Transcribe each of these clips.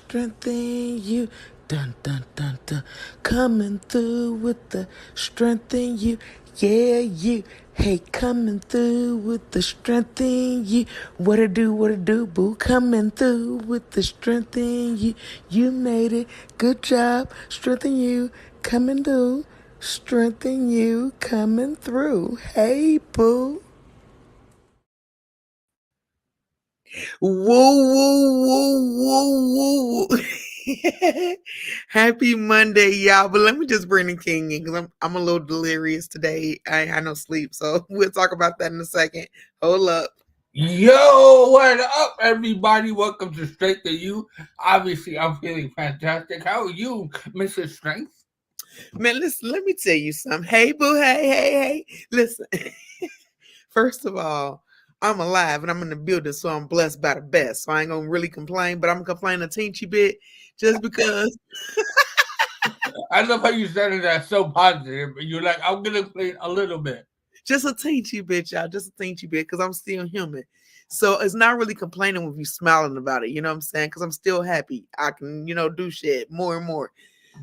strength in you. Dun dun dun dun. Coming through with the strength in you. Yeah, you. Hey, coming through with the strength in you. What it do, boo? Coming through with the strength in you. You made it. Good job. Strength in you. Coming through. Strength in you. Coming through. Hey, boo. Whoa, whoa, whoa, whoa, whoa. Happy Monday, y'all. But let me just bring the king in because I'm a little delirious today. I ain't had no sleep. So we'll talk about that in a second. Hold up. Yo, what up, everybody? Welcome to Strength to You. Obviously, I'm feeling fantastic. How are you, Mr. Strength? Man, listen, let me tell you something. Hey, boo, hey. Listen, first of all, I'm alive and I'm in the building, so I'm blessed by the best. So I ain't gonna really complain, but I'm gonna complain a teensy bit just because. I love how you said that so positive. You're like, I'm gonna play a little bit. Just a teensy bit, y'all. Just a teensy bit, because I'm still human. So it's not really complaining when you smiling about it. You know what I'm saying? Because I'm still happy. I can, do shit more and more.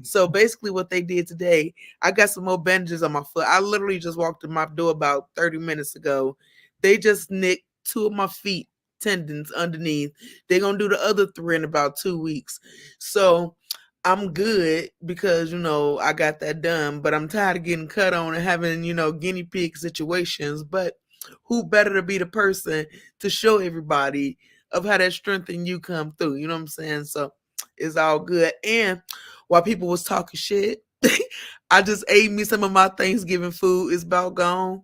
So basically, what they did today, I got some more bandages on my foot. I literally just walked in my door about 30 minutes ago. They just nicked two of my feet tendons underneath. They're gonna do the other three in about 2 weeks. So I'm good because I got that done, but I'm tired of getting cut on and having guinea pig situations. But who better to be the person to show everybody of how that strength in you come through? You know what I'm saying? So it's all good. And while people was talking shit, I just ate me some of my Thanksgiving food. It's about gone.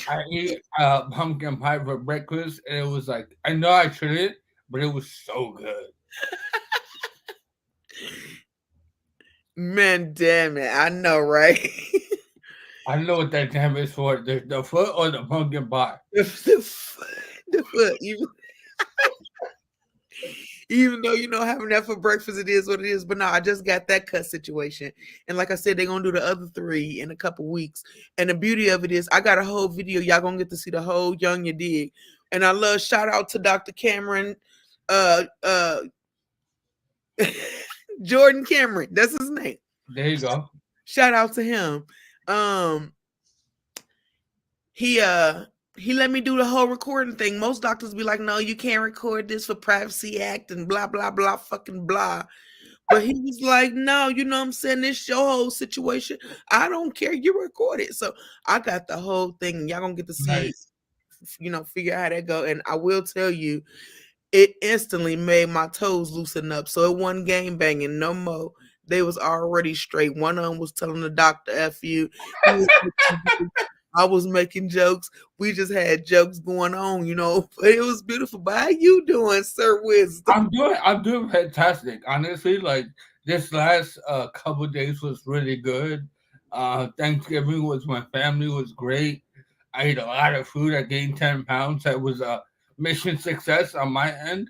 I ate pumpkin pie for breakfast, and it was like, I know I shouldn't, but it was so good. Man, damn it. I know, right? I know what that damn is for, the foot or the pumpkin pie. The foot. Even though having that for breakfast, it is what it is. But no, I just got that cut situation, and like I said, they're gonna do the other three in a couple weeks. And the beauty of it is, I got a whole video. Y'all gonna get to see the whole Young You Dig. And I love shout out to Dr. Cameron, uh, Jordan Cameron. That's his name. There you go. Shout out to him. Um, he he let me do the whole recording thing. Most doctors be like, no, you can't record this for Privacy Act and blah blah blah fucking blah. But he was like, no, you know what I'm saying? This your whole situation. I don't care. You record it. So I got the whole thing. Y'all gonna get to see, Nice. figure out how that go. And I will tell you, it instantly made my toes loosen up. So it wasn't game banging no more. They was already straight. One of them was telling the doctor F you. I was making jokes. We just had jokes going on, but it was beautiful. But how you doing, Sir Wisdom? I'm doing fantastic. Honestly, like this last couple days was really good. Thanksgiving was my family was great. I ate a lot of food. I gained 10 pounds. That was a mission success on my end.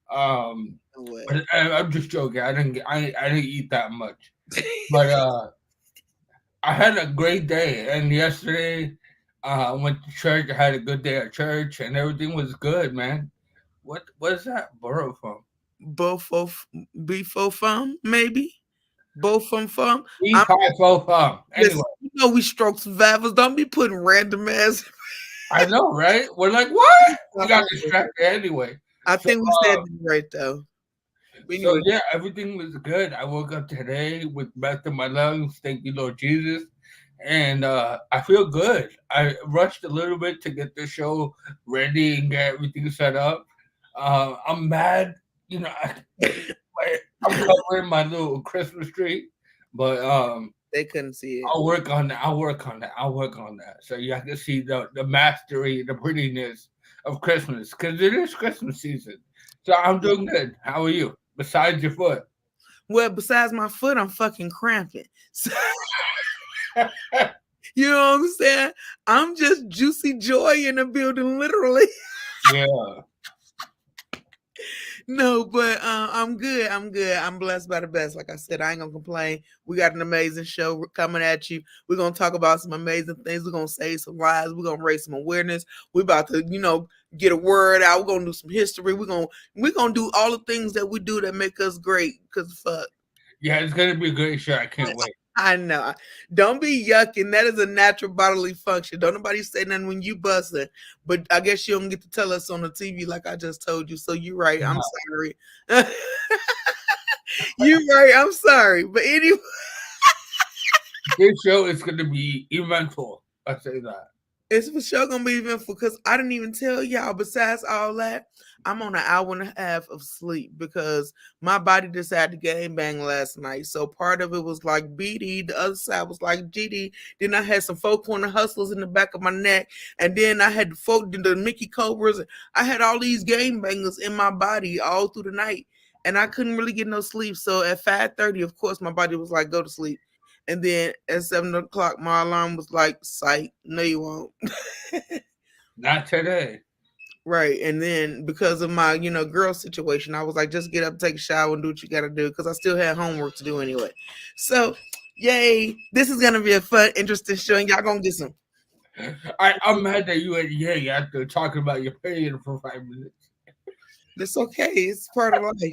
Um, What? but I'm just joking. I didn't eat that much. But I had a great day. And yesterday, I went to church. I had a good day at church, and everything was good, man. What is that borrow from? Both of before fun, maybe? Both from. I'm E505. Anyway, listen, we stroke survivors. Don't be putting random ass. I know, right? We're like, what? We got distracted anyway. I So, think we said it right though. But so anyway, yeah, everything was good. I woke up today with breath in my lungs. Thank you, Lord Jesus. And I feel good. I rushed a little bit to get the show ready and get everything set up. I'm mad, you know. I'm covering my little Christmas tree, but they couldn't see it. I'll work on that. I'll work on that. I'll work on that. So you have to see the mastery, the prettiness of Christmas, because it is Christmas season. So I'm doing good. How are you? Besides your foot. Well, besides my foot, I'm fucking cramping. So, you know what I'm saying? I'm just juicy joy in the building, literally. Yeah. No, but I'm good. I'm good. I'm blessed by the best. Like I said, I ain't gonna complain. We got an amazing show coming at you. We're gonna talk about some amazing things. We're gonna save some lives. We're gonna raise some awareness. We're about to, get a word out. We're gonna do some history. We're gonna do all the things that we do that make us great. Cause fuck. Yeah, it's gonna be a great show. I can't wait. I know. Don't be yucking. That is a natural bodily function. Don't nobody say nothing when you busting. But I guess you don't get to tell us on the TV like I just told you. So you're right. I'm sorry. You're right. I'm sorry. But anyway, This show is gonna be eventful. I say that. it's for sure gonna be eventful because I didn't even tell y'all. Besides all that, I'm on an hour and a half of sleep because my body decided to game bang last night. So part of it was like BD, the other side was like GD. Then I had some 4 corner hustlers in the back of my neck, and then I had the Mickey Cobras. I had all these game bangers in my body all through the night, and I couldn't really get no sleep. So at 5:30, of course, my body was like, "Go to sleep." And then at 7 o'clock, my alarm was like, "Psych, no, you won't." Not today. Right. And then because of my, girl situation, I was like, just get up, take a shower, and do what you got to do because I still had homework to do anyway. So, yay. This is going to be a fun, interesting show. And y'all going to get some. I'm mad that you had yay after talking about your period for 5 minutes. It's okay. It's part of life.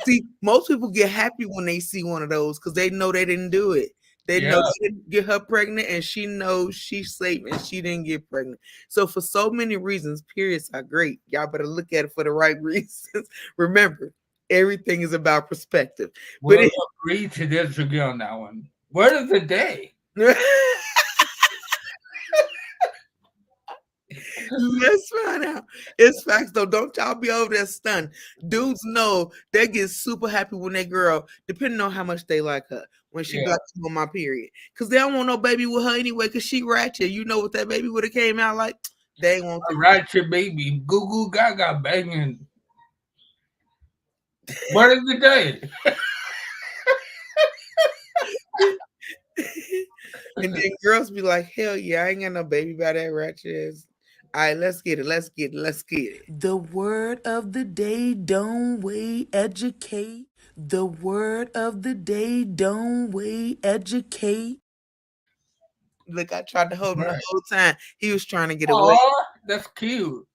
See, most people get happy when they see one of those because they know they didn't do it. They know they didn't get her pregnant, and she knows she's safe and she didn't get pregnant. So for so many reasons, periods are great. Y'all better look at it for the right reasons. Remember, everything is about perspective. We'll agree to disagree on that one. Word of the day. Let's find out. It's facts though. Don't y'all be over there stunned. Dudes know they get super happy when they girl, depending on how much they like her, when she got on my period. Cause they don't want no baby with her anyway, cause she ratchet. You know what that baby would have came out like? They ain't want a ratchet baby. Goo goo gaga banging. Word of the day. And then girls be like, hell yeah, I ain't got no baby by that ratchet ass. All right, let's get it. Let's get it. Let's get it. The word of the day, don't wait, educate. The word of the day, don't wait, educate. Look, I tried to hold him the whole time. He was trying to get away. Oh, that's cute.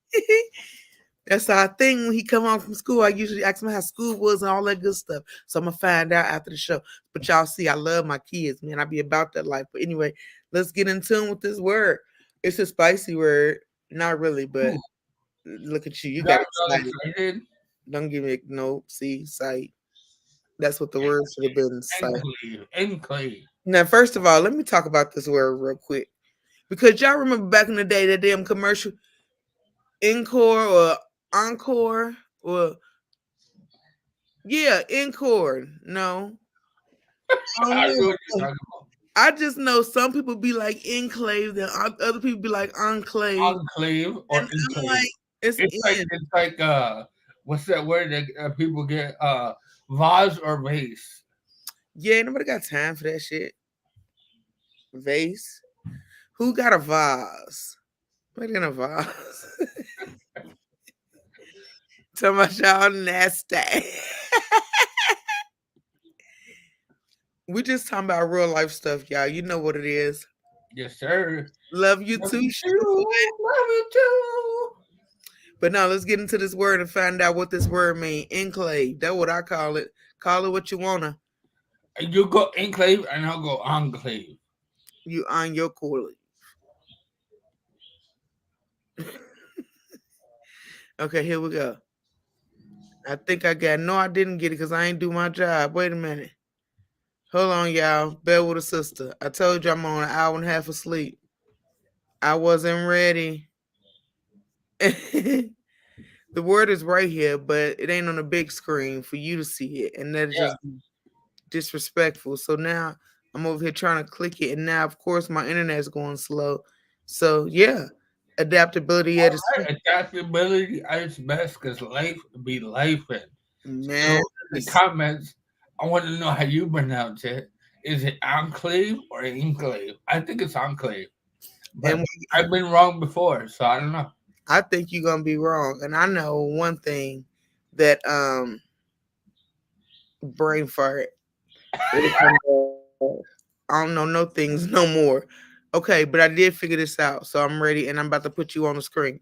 That's our thing. When he come home from school, I usually ask him how school was and all that good stuff. So I'm gonna find out after the show. But y'all see, I love my kids, man. I be about that life. But anyway, let's get in tune with this word. It's a spicy word. Not really, but look at you. You got excited. Don't give me no sight. That's what the word should have been. Enclave. Now, first of all, let me talk about this word real quick. Because y'all remember back in the day that damn commercial Encore or Encore or Encore. No. I just know some people be like enclave, and other people be like enclave. Enclave or enclave. Like, it's like what's that word that people get? Vase or vase? Yeah, nobody got time for that shit. Vase? Who got a vase? What in a vase? Tell my y'all nasty. We just talking about real life stuff, y'all. You know what it is. Yes, sir. Love you too. Love you too. But now let's get into this word and find out what this word means. Enclave. That's what I call it. Call it what you wanna. You go enclave and I'll go enclave. You on your core. Okay, here we go. I think I got. No, I didn't get it because I ain't do my job. Wait a minute. Hold on, y'all. Bear with a sister. I told you I'm on an hour and a half of sleep. I wasn't ready. The word is right here, but it ain't on the big screen for you to see it. And that is just disrespectful. So now I'm over here trying to click it. And now, of course, my internet is going slow. So, yeah. Adaptability at its adaptability at its best because life be life. Man. So in the comments, I want to know how you pronounce it. Is it enclave or enclave? I think it's enclave. But I've been wrong before, so I don't know. I think you're going to be wrong. And I know one thing. that brain fart. I don't know no things no more. Okay, but I did figure this out, so I'm ready, and I'm about to put you on the screen.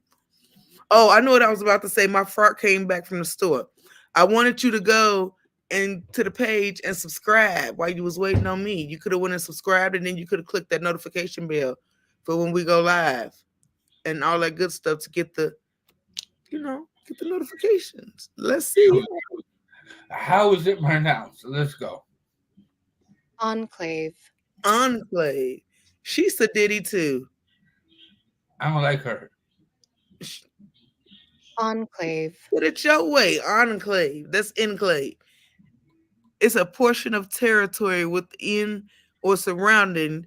Oh, I know what I was about to say. My fart came back from the store. I wanted you to go and to the page and subscribe while you was waiting on me. You could have went and subscribed, and then you could have clicked that notification bell for when we go live and all that good stuff to get the, get the notifications. Let's see. How is it pronounced? Let's go. Enclave. Enclave. She's a ditty too. I don't like her. Enclave. Put it your way. Enclave. That's enclave. It's a portion of territory within or surrounded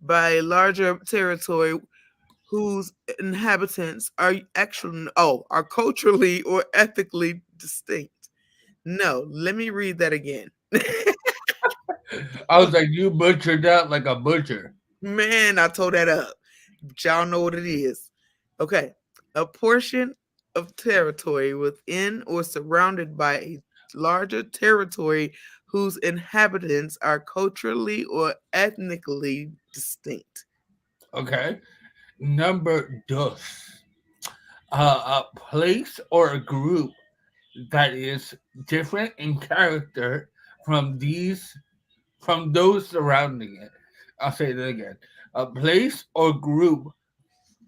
by a larger territory whose inhabitants are are culturally or ethically distinct. No, let me read that again. I was like, you butchered that like a butcher. Man, I tore that up. But y'all know what it is. Okay. A portion of territory within or surrounded by a larger territory whose inhabitants are culturally or ethnically distinct. Okay. Number dos. A place or a group that is different in character from those surrounding it. I'll say that again. A place or group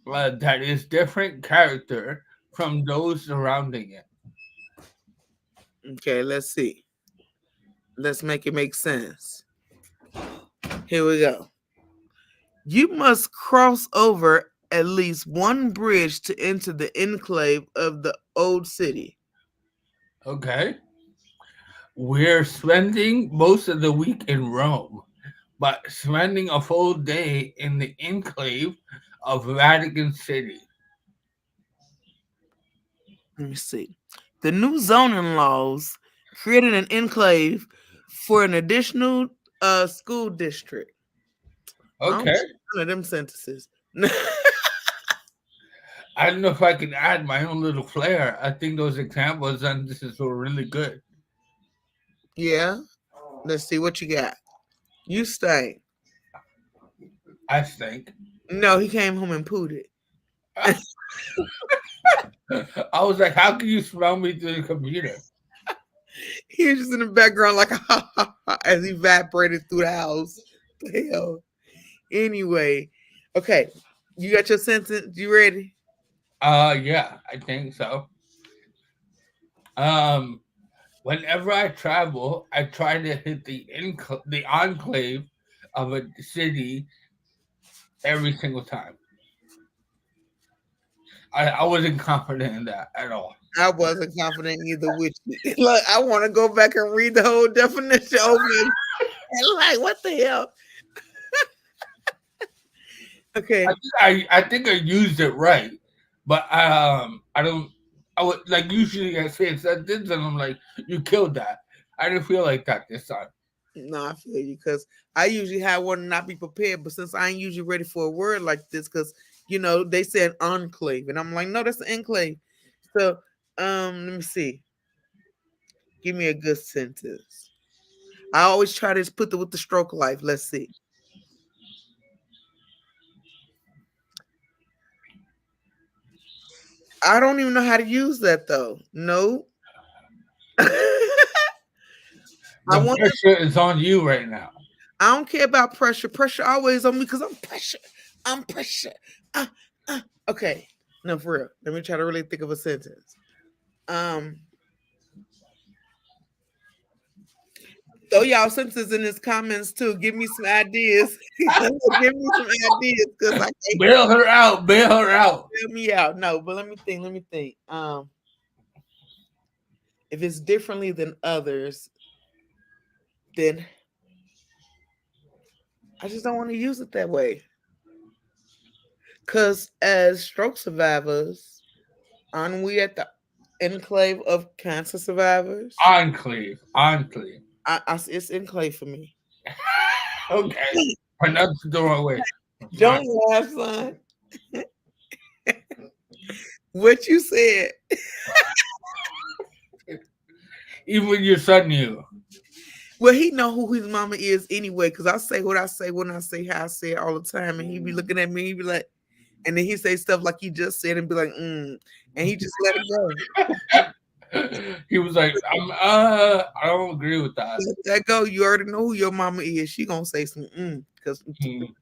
that is different character from those surrounding it. Okay, let's see. Let's make it make sense. Here we go. You must cross over at least one bridge to enter the enclave of the old city. Okay. We're spending most of the week in Rome, but spending a full day in the enclave of Vatican City. Let me see. The new zoning laws created an enclave for an additional school district. Okay. One of them sentences. I don't know if I can add my own little flair. I think those examples and this is were really good. Yeah. Let's see what you got. You stink. I think. No, he came home and pooed it. I was like, how can you smell me through the computer? He was just in the background like as he evaporated through the house. What the hell? Anyway, okay. You got your sentence? You ready? Yeah, I think so. Whenever I travel, I try to hit the enclave of a city every single time. I wasn't confident in that at all. I wasn't confident either with you. Look, I want to go back and read the whole definition over and like, what the hell? Okay. I think I used it right, but I don't. I would like usually I say it's that this, and I'm like, you killed that. I didn't feel like that this time. No, I feel you because I usually have one and not be prepared, but since I ain't usually ready for a word like this, because they said enclave, and I'm like, no, that's an enclave. So let me see. Give me a good sentence. I always try to put with the stroke life. Let's see. I don't even know how to use that though. No. Pressure is on you right now. I don't care about pressure. Pressure always on me because I'm pressure. I'm pressure. Okay. No, for real. Let me try to really think of a sentence. Throw y'all sentences in his comments too. Give me some ideas. Give me some ideas because I can't bail her out. Bail her out. Bail me out. No, but let me think. If it's differently than others, then I just don't want to use it that way. Because as stroke survivors, aren't we at the enclave of cancer survivors? Enclave. It's enclave for me. Okay. Pronounce the wrong way. Don't laugh, son. What you said. Even your son knew. Well, he know who his mama is anyway, because I say what I say when I say how I say it all the time, and he be looking at me, he be like, and then he say stuff like he just said and be like, and he just let it go. He was like, I don't agree with that. Let that go. You already know who your mama is. She gonna say some because Mm.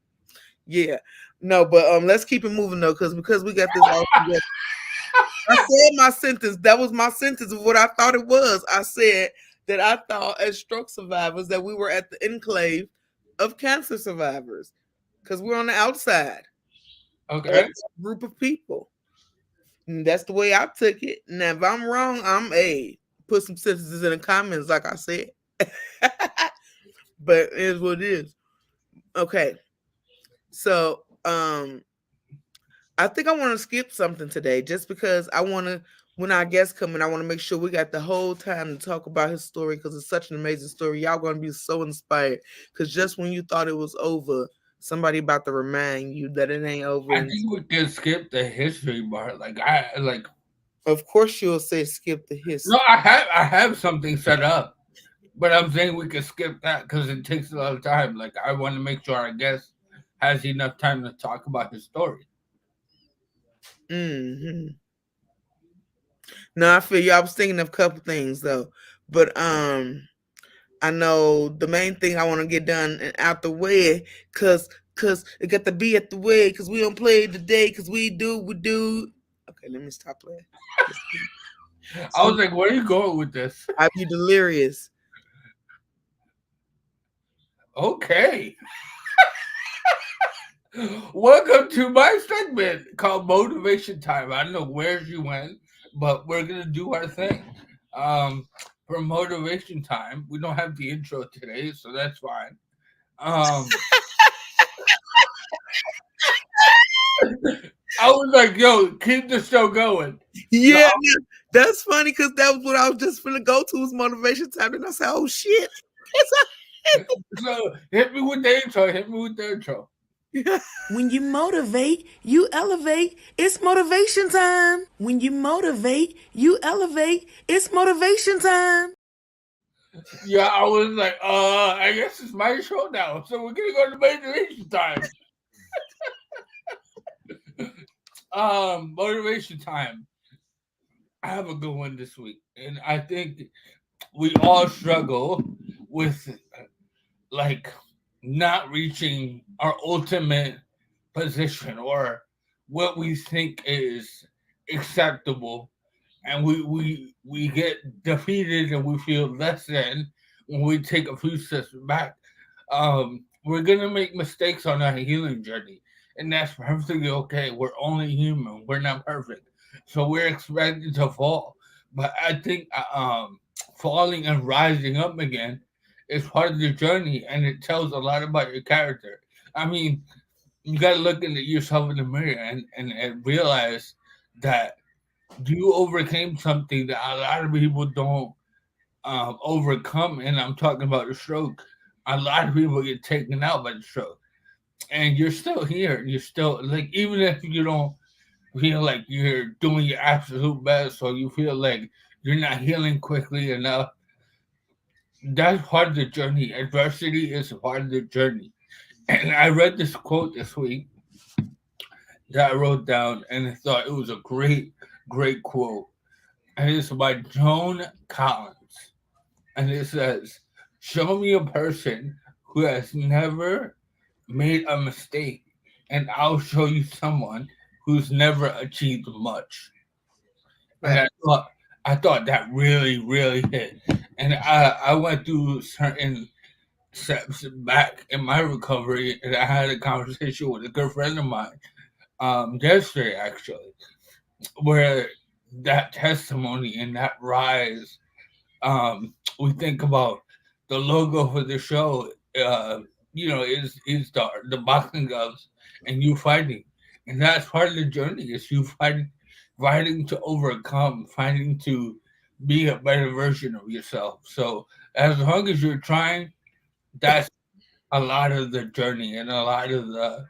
yeah. No, but let's keep it moving though, because we got this all together. I said my sentence. That was my sentence of what I thought it was. I said that I thought as stroke survivors that we were at the enclave of cancer survivors because we're on the outside of Okay. that group of people. And that's the way I took it. Now, if I'm wrong, I'm a put some sentences in the comments, like I said. But it is what it is. Okay. So I think I want to skip something today just because I want to, when our guests come in, I want to make sure we got the whole time to talk about his story because it's such an amazing story. Y'all going to be so inspired because just when you thought it was over, somebody about to remind you that it ain't over. I And think we can skip the history part. Like I like of course, you'll say skip the history. no, I have something set up, but I'm saying we can skip that because it takes a lot of time. Like I want to make sure our guest has enough time to talk about his story. Hmm. No, I feel you. I was thinking of a couple things though, but I know the main thing I want to get done and out the way, cause it got to be at the way, cause we don't play today, cause we do. Okay, let me stop playing. I was So like, where are you going with this? I be delirious. Okay. Welcome to my segment called Motivation Time. I don't know where you went, but we're gonna do our thing. Um, for motivation time, we don't have the intro today, so that's fine. Um, I was like, "Yo, keep the show going." So, Yeah, that's funny, cause that was what I was just gonna go to was motivation time, and I said, "Oh shit." so hit me with the intro. Hit me with the intro. When you motivate, you elevate. It's motivation time. When you motivate, you elevate. It's motivation time. Yeah, I was like, I guess it's my show now, so we're gonna go to motivation time. Motivation time. I have a good one this week, and I think we all struggle with like not reaching our ultimate position or what we think is acceptable, and we get defeated and we feel less than when we take a few steps back. We're gonna make mistakes on our healing journey, and that's perfectly okay. We're only human. We're not perfect, so we're expected to fall. But I think falling and rising up again is part of the journey, and it tells a lot about your character. I mean, you got to look at yourself in the mirror and realize that you overcame something that a lot of people don't overcome. And I'm talking about the stroke. A lot of people get taken out by the stroke, and you're still here. You're still like, even if you don't feel like you're doing your absolute best, or you feel like you're not healing quickly enough, that's part of the journey. Adversity is a part of the journey. And I read this quote this week that I wrote down, and I thought it was a great quote. And it's by Joan Collins. And it says, "Show me a person who has never made a mistake, and I'll show you someone who's never achieved much." And Right. I thought that really hit. And I went through certain steps back in my recovery, and I had a conversation with a good friend of mine, yesterday actually, where that testimony and that rise, we think about the logo for the show, is the boxing gloves and you fighting, and that's part of the journey. Is you fighting to overcome, fighting to be a better version of yourself. So as long as you're trying, that's a lot of the journey and a lot of the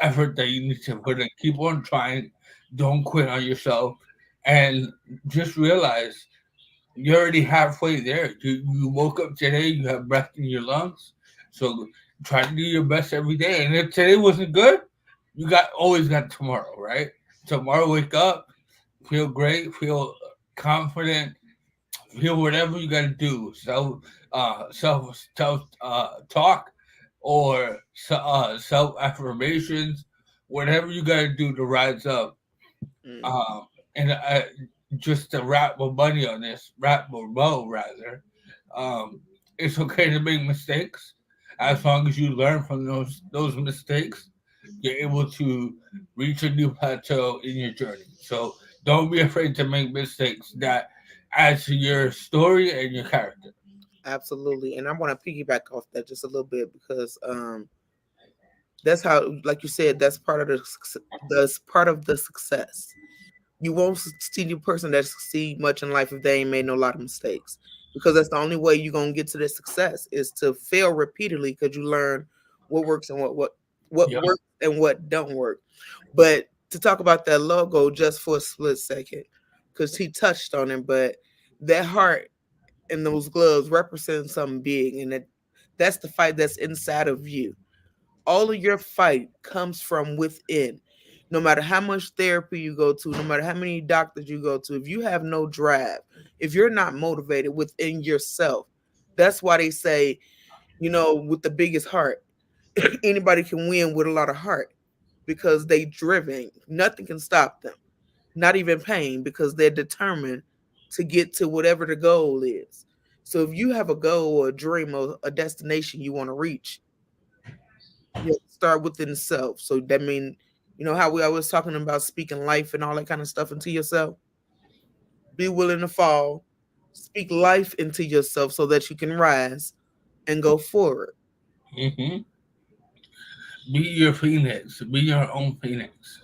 effort that you need to put in. Keep on trying. Don't quit on yourself, and just realize you're already halfway there. You woke up today, you have breath in your lungs. So try to do your best every day. And if today wasn't good, you got always got tomorrow, right? Tomorrow wake up, feel great, feel confident, feel whatever you gotta do. Self talk or self affirmations, whatever you gotta do to rise up. Mm, And just to wrap my money on this, wrap my bow rather. Um, it's okay to make mistakes, as long as you learn from those mistakes. You're able to reach a new plateau in your journey. So don't be afraid to make mistakes. That adds to your story and your character. absolutely. And I want to piggyback off that just a little bit because that's how, like you said, that's part of the success. You won't see a person that succeed much in life if they ain't made no lot of mistakes. Because that's the only way you're gonna get to the success is to fail repeatedly because you learn what works and what Yep. works and what don't work. But to talk about that logo just for a split second, because he touched on it, but that heart and those gloves represent something big, and that's the fight that's inside of you. All of your fight comes from within. No matter how much therapy you go to, no matter how many doctors you go to, if you have no drive, if you're not motivated within yourself, that's why they say, with the biggest heart, anybody can win with a lot of heart because they driven. Nothing can stop them, not even pain, because they're determined to get to whatever the goal is. So if you have a goal or a dream or a destination you want to reach, you have to start within self. So that means, how we always talking about speaking life and all that kind of stuff into yourself. Be willing to fall, speak life into yourself so that you can rise and go forward. Hmm. Be your phoenix. Be your own phoenix.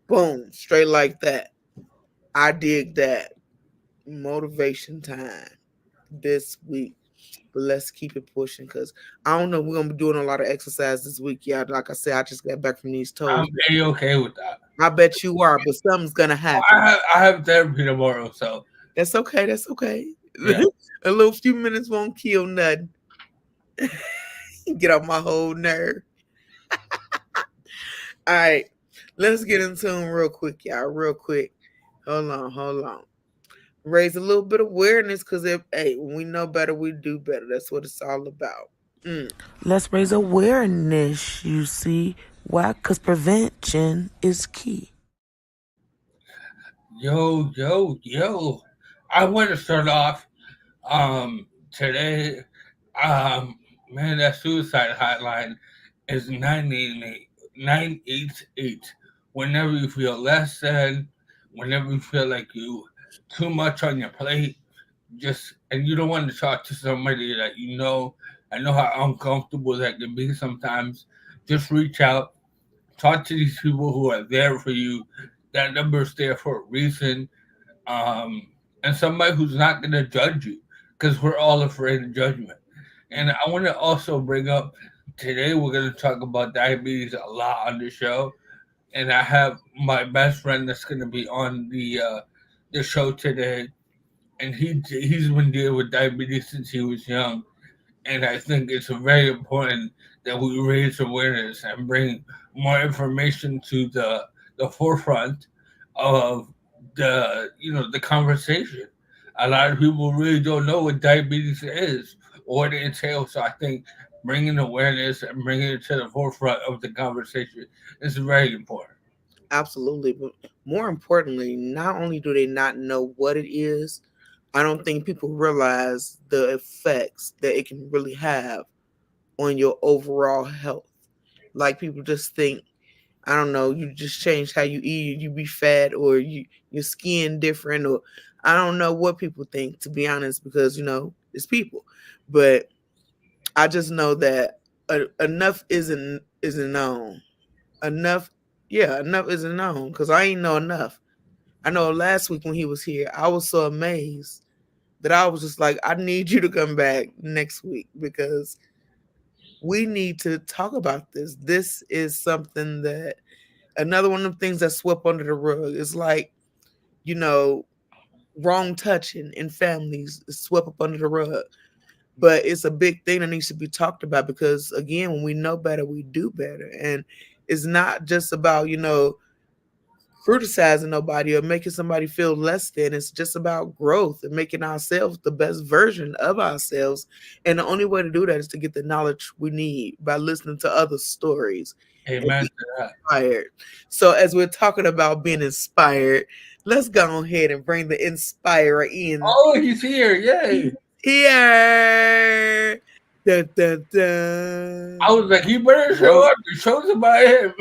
Boom, straight like that. I dig that. Motivation time this week. But let's keep it pushing because I don't know. We're gonna be doing a lot of exercise this week. Yeah, like I said, I just got back from these I'm toes. okay with that. I bet you are, but something's gonna happen. I have therapy tomorrow, so That's okay. That's okay. yeah. A little few minutes won't kill nothing. Get off my whole nerve. All right, let's get into them real quick, y'all. Real quick. Hold on. Raise a little bit of awareness because when we know better, we do better. That's what it's all about. Mm. Let's raise awareness, you see. Why? Because prevention is key. Yo. I want to start off today. Man, that suicide hotline is 988. Whenever you feel less than, whenever you feel like you too much on your plate, and you don't want to talk to somebody that you know. I know how uncomfortable that can be sometimes. Just reach out, talk to these people who are there for you. That number is there for a reason, and somebody who's not going to judge you, because we're all afraid of judgment. And I want to also bring up today we're going to talk about diabetes a lot on the show, and I have my best friend that's going to be on the show today, and he's been dealing with diabetes since he was young, and I think it's very important that we raise awareness and bring more information to the forefront of the conversation. A lot of people really don't know what diabetes is or what it entails. So I think bringing awareness and bringing it to the forefront of the conversation is very important. Absolutely. But more importantly, not only do they not know what it is, I don't think people realize the effects that it can really have on your overall health. Like people just think, I don't know, you just change how you eat, you be fat, or your skin different, or I don't know what people think, to be honest, because it's people. But I just know that enough isn't known. Enough, yeah, enough isn't known because I ain't know enough. I know last week when he was here, I was so amazed that I was just like, I need you to come back next week because we need to talk about this. This is something another one of the things that swept under the rug. It's like, you know, wrong touching in families is swept up under the rug. But it's a big thing that needs to be talked about because again, when we know better, we do better. And it's not just about, criticizing nobody or making somebody feel less than. It's just about growth and making ourselves the best version of ourselves. And the only way to do that is to get the knowledge we need by listening to other stories and Amen be to that. inspired. So as we're talking about being inspired, let's go ahead and bring the inspirer in Oh, he's here. Yay. here. Dun, dun, dun. I was like, he better show up. The show's about him.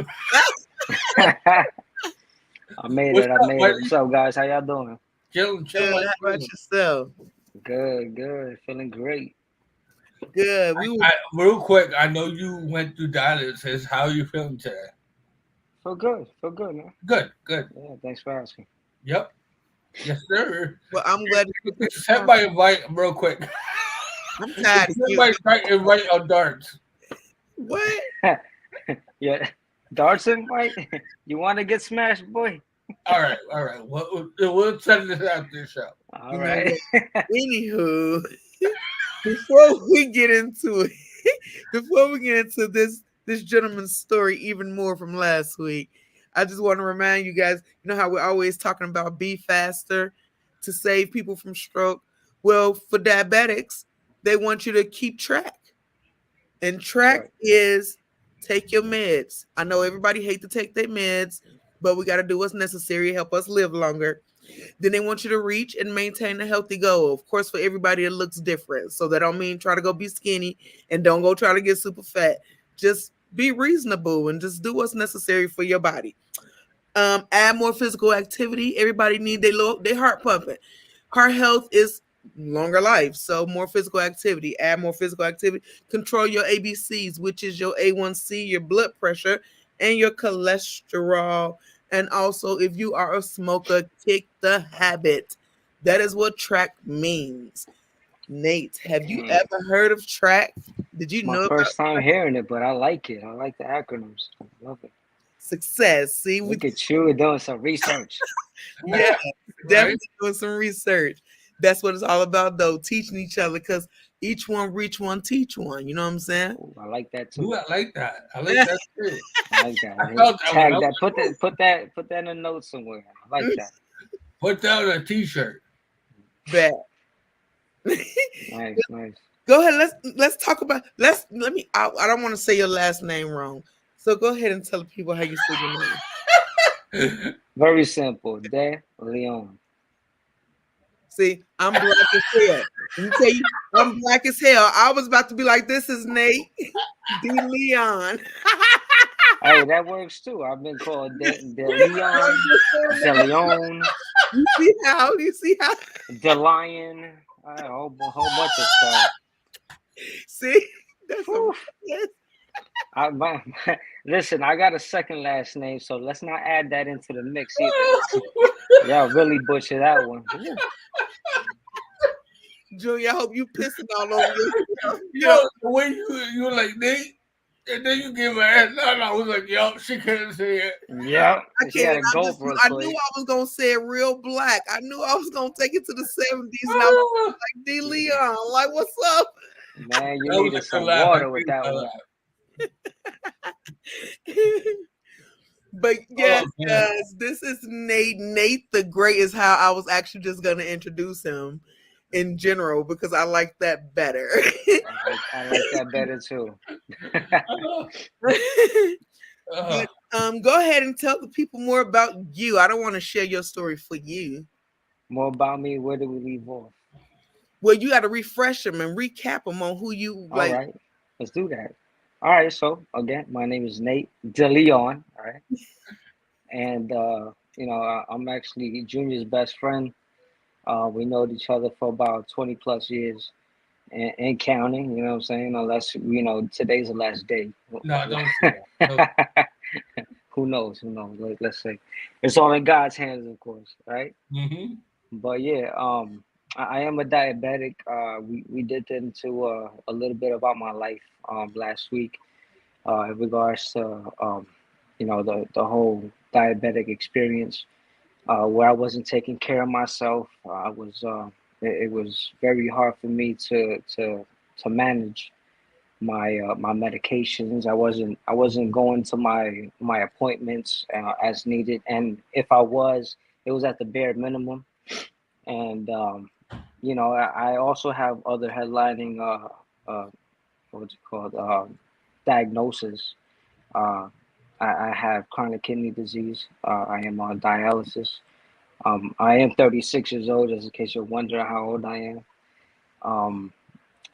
I made What's it. I up, made buddy? it. What's up, guys? How y'all doing? Chilling. Good. How about yourself? Good, good. Feeling great. Good. We were Real quick, I know you went through dialysis. How are you feeling today? Feel good. Feel good, man. Good, good. Yeah, thanks for asking. Yep. Yes, sir. well. I'm glad you took this time. Everybody invite real quick. I'm tired of you. Everybody try to invite on darts. What? Yeah, darts and white. You want to get smashed, boy? All right. We'll send this out this show. All You know right. Anywho, before we get into this gentleman's story even more from last week, I just want to remind you guys, you know how we're always talking about be faster to save people from stroke? Well, for diabetics, they want you to keep track. And track Right. is take your meds. I know everybody hate to take their meds, but we got to do what's necessary to help us live longer. Then they want you to reach and maintain a healthy goal. Of course, for everybody, it looks different. So that don't mean try to go be skinny and don't go try to get super fat. Just be reasonable and just do what's necessary for your body. Add more physical activity. Everybody need their heart pumping. Heart health is longer life. So more physical activity. Add more physical activity. Control your ABCs, which is your A1C, your blood pressure, and your cholesterol. And also, if you are a smoker, kick the habit. That is what track means. Nate, have you ever heard of track? Did you My know first about time hearing it, but I like it. I like the acronyms. I love it. success? See, we Look at you doing some research. yeah, Right? definitely doing some research. That's what it's all about, though, teaching each other because each one reach one, teach one. You know what I'm saying? Ooh, I like that Ooh, too. I like that. I like that too. I like that. I felt that Tag one. that. Put that in a note somewhere. I like that. Put down a t-shirt. Bet. Nice, nice. Go ahead. Let's talk about. Let me. I don't want to say your last name wrong. So go ahead and tell the people how you say your name. Very simple. De Leon. See, I'm black as hell. Let me tell you, I'm black as hell. I was about to be like, this is Nate D. Leon. Hey, that works too. I've been called De Leon, De Leon, You see how? De Lion, a whole bunch of stuff. See, that's Whew. yes. Listen, I got a second last name, so let's not add that into the mix either. Y'all really butchered that one. Ooh. Junior, I hope you pissing all over yourself. Yo, the way you were like Nate, and then you gave her ass. And I was like, yo, she couldn't say it. Yep. I She had can't. a goal I knew I was gonna say it real black. I knew I was gonna take it to the 70s, and I was like D. Leon. Like, what's up? Man, you That was needed a some good laugh. water I with think that I one. laughed. But yes, man. guys, this is Nate. Nate the Great is how I was actually just gonna introduce him in general because I like that better. I like that better too. Uh, Go ahead and tell the people more about you. I don't want to share your story for you. More about me. Where do we leave off? Well, you got to refresh them and recap them on who you All like. right, let's do that. All right, so again, my name is Nate De Leon. All right, and I'm actually Junior's best friend. We know each other for about 20 plus years and counting. You know what I'm saying? Unless today's the last day. no, don't say that. Who knows? Who knows? Let's say it's all in God's hands, of course, right? Mm-hmm. But yeah, I am a diabetic. We did into a little bit about my life last week in regards to the whole diabetic experience. where I wasn't taking care of myself. I was it was very hard for me to manage my medications. I wasn't going to my appointments as needed, and if I was, it was at the bare minimum. And I also have other headlining what's it called diagnosis. Uh, I have chronic kidney disease. I am on dialysis. I am 36 years old, just in case you're wondering how old I am. Um,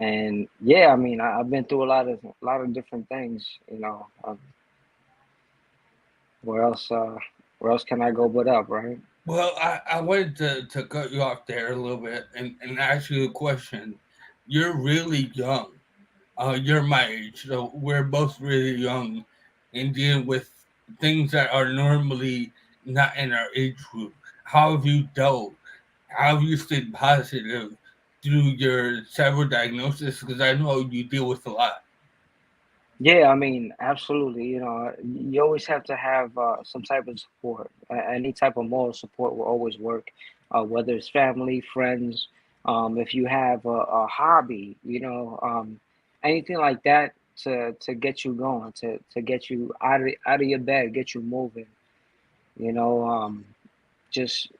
and yeah, I mean, I've been through a lot of different things. Where else can I go but up, right? Well, I wanted to cut you off there a little bit and ask you a question. You're really young. You're my age, so we're both really young and dealing with things that are normally not in our age group. How have you dealt? How have you stayed positive through your several diagnoses? Because I know you deal with a lot. Yeah, I mean, absolutely. You always have to have some type of support. Any type of moral support will always work, whether it's family, friends, if you have a hobby, anything like that to get you going, to get you out of your bed, get you moving. You know, just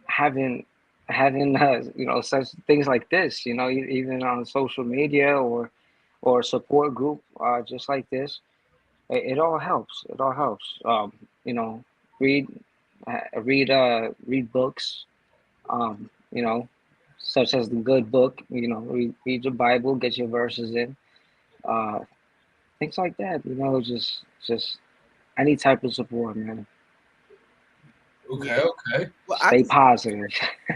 having such things like this. Even on social media or a support group, just like this. It all helps. It all helps. You know, read, read books. Um, you know, such as the good book. Read your Bible, get your verses in. Uh, Things like that. Just any type of support, man. Yeah. Okay, okay. Well, Stay positive.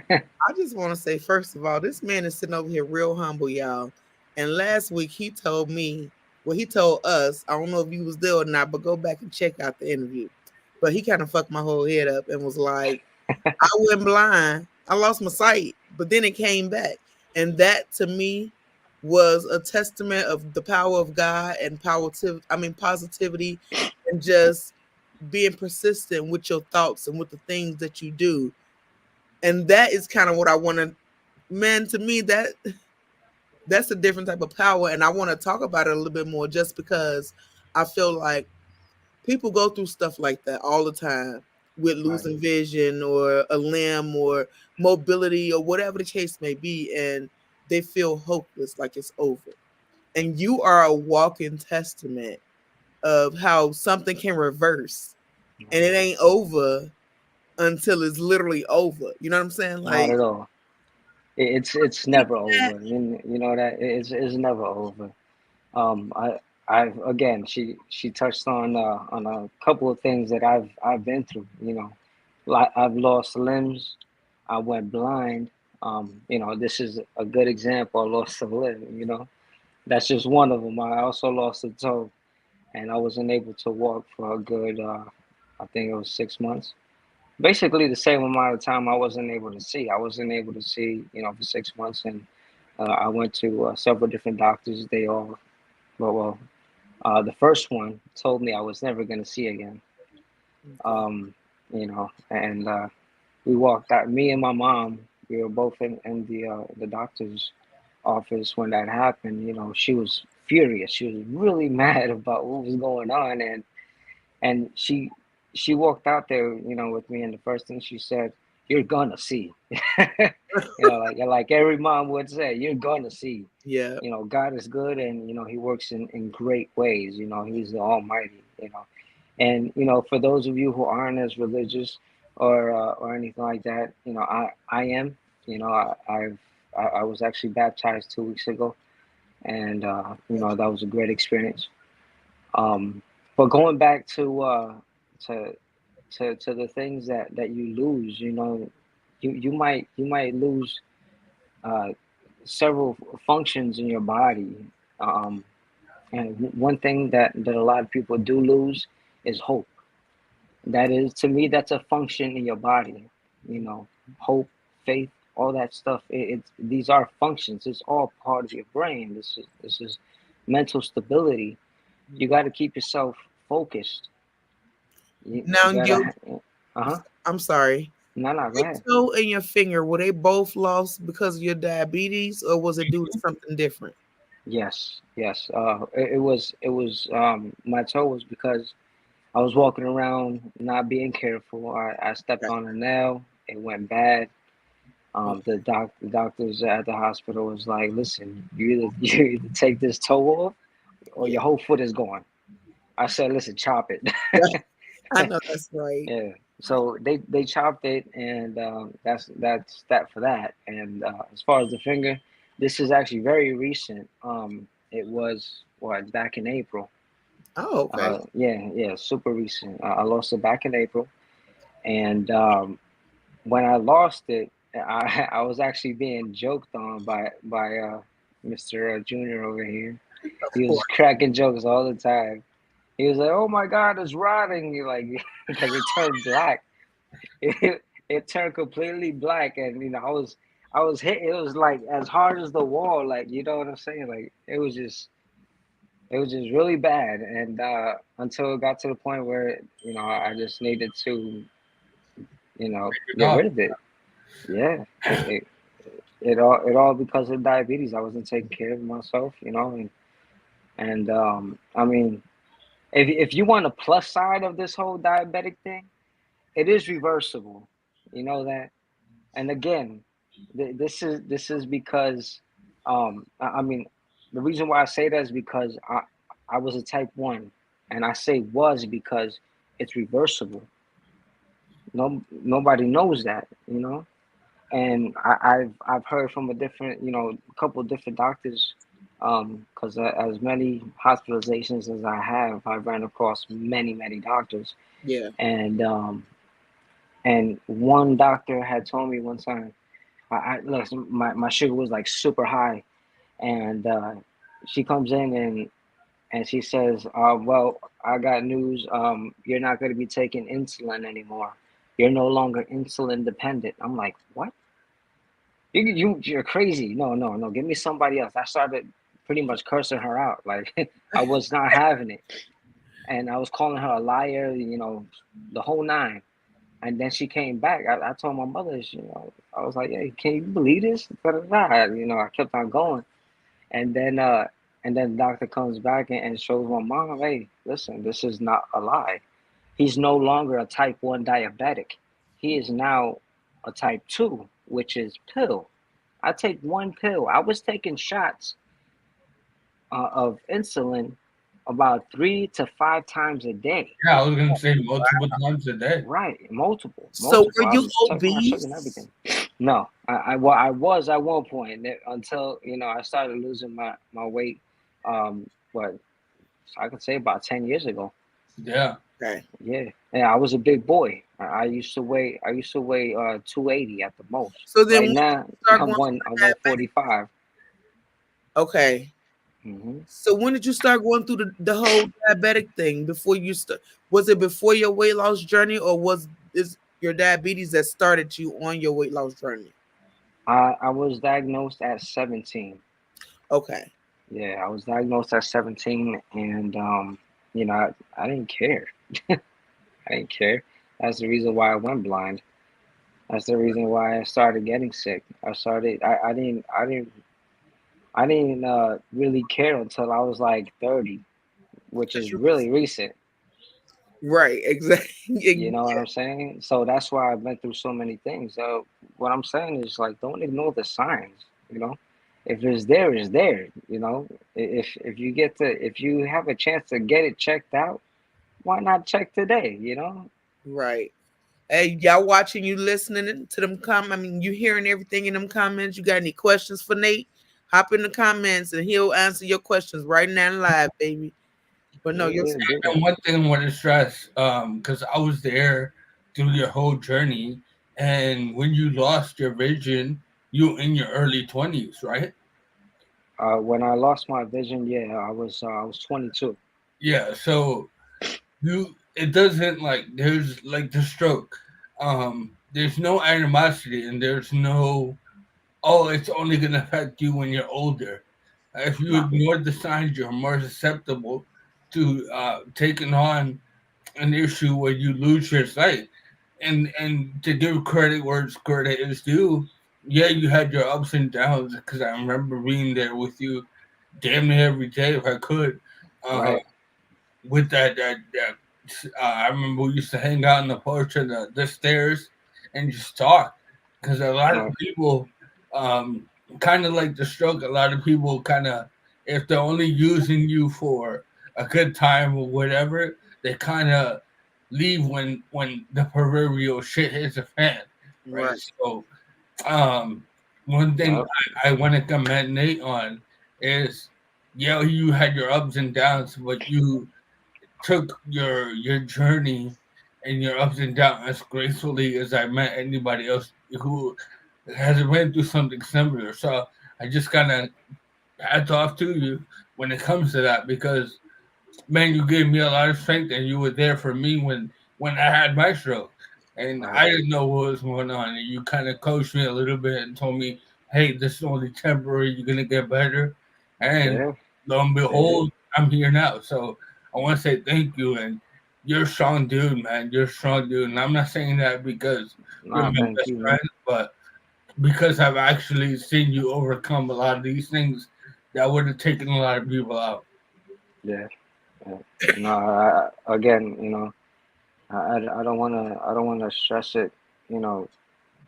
I just want to say, first of all, this man is sitting over here real humble, y'all. And last week he told me, well, he told us, I don't know if you was there or not, but go back and check out the interview. But he kind of fucked my whole head up and was like, I went blind. I lost my sight, but then it came back. And that to me was a testament of the power of God and positivity and just being persistent with your thoughts and with the things that you do. And that is kind of what I want to, man, to me that's a different type of power, and I want to talk about it a little bit more just because I feel like people go through stuff like that all the time with Right. losing vision or a limb or mobility or whatever the case may be, and they feel hopeless, like it's over. And you are a walking testament of how something can reverse and it ain't over until it's literally over. You know what I'm saying? Not Like, at all. It's never over. You know that it's never over. I've again, she touched on a couple of things that I've been through. Like I've lost limbs. I went blind. This is a good example. I lost a limb. That's just one of them. I also lost a toe, and I wasn't able to walk for a good, I think it was 6 months. Basically, the same amount of time I wasn't able to see. I wasn't able to see, for 6 months, and I went to several different doctors. They all, well, the first one told me I was never going to see again. And we walked out. Me and my mom, we were both in the doctor's office when that happened. She was furious. She was really mad about what was going on, and she walked out there, with me, and the first thing she said, "You're gonna see." like every mom would say, "You're gonna see." yeah. God is good, and He works in great ways. He's the Almighty. And for those of you who aren't as religious or anything like that, I am. I was actually baptized 2 weeks ago, and that was a great experience. Um, but going back to to the things that you lose, you might lose uh, several functions in your body. Um, and one thing that a lot of people do lose is hope. That is, to me, that's a function in your body. Hope, faith, all that stuff. It's these are functions. It's all part of your brain. This is mental stability. You got to keep yourself focused. You Now, gotta. Uh huh. I'm sorry. No, go Your ahead. toe and your finger, were they both lost because of your diabetes, or was it due to something different? Yes. It was my toe was because I was walking around not being careful. I stepped Okay. on a nail. It went bad. The doctors at the hospital was like, listen, you either take this toe off or Yeah. your whole foot is gone. I said, listen, chop it. I know that's right. Yeah. So they chopped it, and that's that for that. And as far as the finger, this is actually very recent. It was what back in April. Oh, okay. Yeah, super recent. I lost it back in April, and when I lost it, I was actually being joked on by Mr. Junior over here. Of He was course. cracking jokes all the time. He was like, "Oh my God, it's rotting!" Like because it turned black. It turned completely black, and I was hit. It was like as hard as the wall. Like you know what I'm saying? Like it was just really bad, and until it got to the point where I just needed to get No, rid of it. Yeah, it all because of diabetes. I wasn't taking care of myself, and I mean, if you want a plus side of this whole diabetic thing, it is reversible. You know that. And again, this is because, I mean, the reason why I say that is because I was a type 1, and I say was because it's reversible. Nobody knows that. And I've heard from a couple of different doctors, because as many hospitalizations as I have, I've ran across many doctors, Yeah. and one doctor had told me one time, look, my sugar was like super high, and she comes in and she says, well, I got news. You're not going to be taking insulin anymore. You're no longer insulin dependent. I'm like, what? You're crazy. No. Give me somebody else. I started pretty much cursing her out. Like I was not having it, and I was calling her a liar. The whole nine. And then she came back. I told my mother, I was like, "Hey, can you believe this?" I kept on going, and then the doctor comes back and shows my mom, "Hey, listen, this is not a lie. He's no longer a type 1 diabetic. He is now a type 2, which is pill. I take one pill. I was taking shots of insulin about 3 to 5 times a day. yeah, I was gonna say multiple times a day. Right, multiple, So multiple. were I you was checking my sugar and obese? everything. No, well, I was at one point until I started losing my weight. What I could say about 10 years ago. Yeah, Okay. Yeah, I was a big boy. I used to weigh 280 at the most. So then Right when did now, you start I'm going one through I'm the diabetic? 145. Okay. Hmm. So when did you start going through the whole diabetic thing? Before you start, was it before your weight loss journey, or was is your diabetes that started you on your weight loss journey? I was diagnosed at 17. Okay. Yeah, I was diagnosed at 17, and I didn't care. I didn't care. That's the reason why I went blind. That's the reason why I started getting sick. I didn't really care until I was like 30, which is really recent. Right. You Exactly. know what I'm saying? So that's why I've been through so many things. So what I'm saying is like, don't ignore the signs. You know, if it's there, it's there. If you have a chance to get it checked out, why not check today? Right. Hey, y'all watching, you listening to them I mean, you hearing everything in them comments. You got any questions for Nate? Hop in the comments and he'll answer your questions right now live, baby. But no, you're Yeah, do that. and one thing I want to stress, because I was there through your whole journey, and when you lost your vision, you in your early 20s, right? When I lost my vision, yeah, I was 22. Yeah, so it doesn't like there's like the stroke. There's no animosity and there's no it's only gonna affect you when you're older. If you No, ignore the signs, you're more susceptible to taking on an issue where you lose your sight. and to give credit where credit is due, yeah, you had your ups and downs because I remember being there with you damn near every day if I could. Uh, Right. with that I remember we used to hang out on the porch of the stairs and just talk because a lot of Right. people kind of like the stroke. A lot of people kind of, if they're only using you for a good time or whatever, they kind of leave when the proverbial shit hits the fan, right? Right. So um one thing Yep. I want to commend Nate on is, yeah, you had your ups and downs, but you took your journey and your ups and downs as gracefully as I met anybody else who has went through something similar. So I just kind of hats off to you when it comes to that because man, you gave me a lot of strength and you were there for me when I had my stroke. And Right. I didn't know what was going on. And you kind of coached me a little bit and told me, hey, this is only temporary. You're going to get better. And Yeah. lo and Yeah. behold, I'm here now. So I want to say thank you. And you're a strong dude, man. You're a strong dude. And I'm not saying that because you're Nah, my thank best you, man. friend, but because I've actually seen you overcome a lot of these things that would have taken a lot of people out. Yeah. Yeah. No, again, I don't wanna stress it,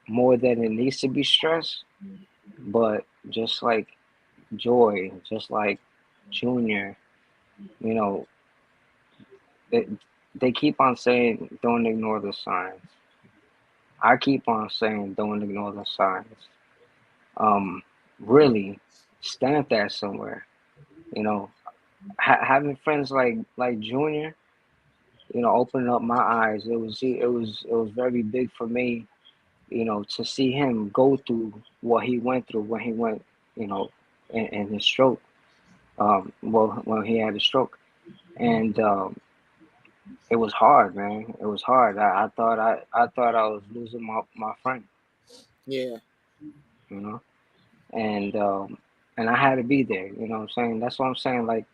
more than it needs to be stressed. But just like Joy, just like Junior, you know, they, they keep on saying don't ignore the signs. I keep on saying don't ignore the signs. Um, really stamp that somewhere. You know, having friends like Junior, opening up my eyes. It was very big for me, to see him go through what he went through when he went, you know, in his stroke. Well, when he had a stroke, and it was hard, man. It was hard. I thought I was losing my friend, Yeah. you know, and and I had to be there. You know what I'm saying? That's what I'm saying. Like,